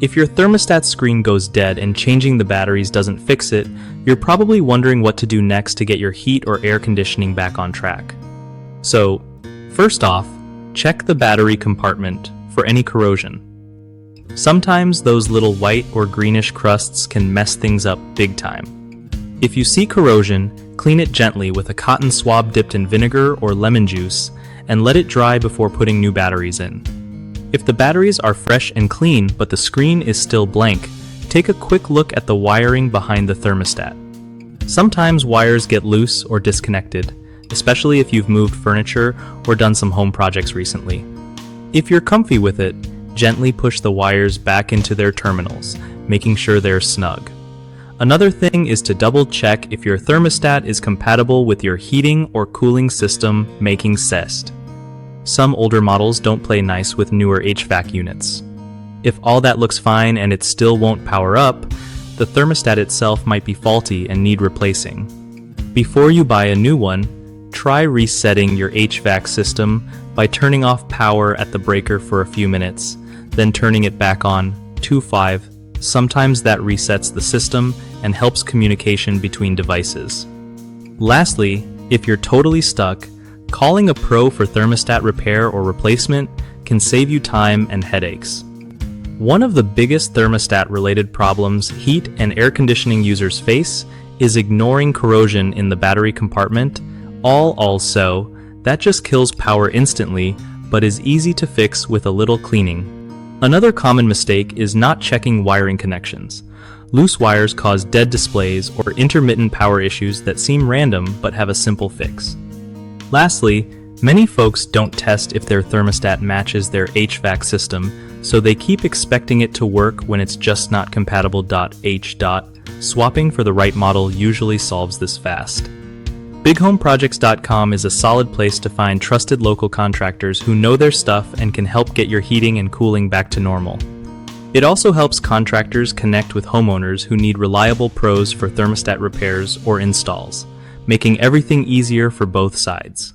If your thermostat screen goes dead and changing the batteries doesn't fix it, you're probably wondering what to do next to get your heat or air conditioning back on track. So, first off, check the battery compartment for any corrosion. Sometimes those little white or greenish crusts can mess things up big time. If you see corrosion, clean it gently with a cotton swab dipped in vinegar or lemon juice and let it dry before putting new batteries in. If the batteries are fresh and clean but the screen is still blank, take a quick look at the wiring behind the thermostat. Sometimes wires get loose or disconnected, especially if you've moved furniture or done some home projects recently. If you're comfy with it, gently push the wires back into their terminals, making sure they're snug. Another thing is to double check if your thermostat is compatible with your heating or cooling system making CEST. Some older models don't play nice with newer HVAC units. If all that looks fine and it still won't power up, the thermostat itself might be faulty and need replacing. Before you buy a new one, try resetting your HVAC system by turning off power at the breaker for a few minutes, then turning it back on 2.5. Sometimes that resets the system and helps communication between devices. Lastly, if you're totally stuck, calling a pro for thermostat repair or replacement can save you time and headaches. One of the biggest thermostat-related problems heat and air conditioning users face is ignoring corrosion in the battery compartment. Also, that just kills power instantly, but is easy to fix with a little cleaning. Another common mistake is not checking wiring connections. Loose wires cause dead displays or intermittent power issues that seem random but have a simple fix. Lastly, many folks don't test if their thermostat matches their HVAC system, so they keep expecting it to work when it's just not compatible. Swapping for the right model usually solves this fast. BigHomeProjects.com is a solid place to find trusted local contractors who know their stuff and can help get your heating and cooling back to normal. It also helps contractors connect with homeowners who need reliable pros for thermostat repairs or installs, making everything easier for both sides.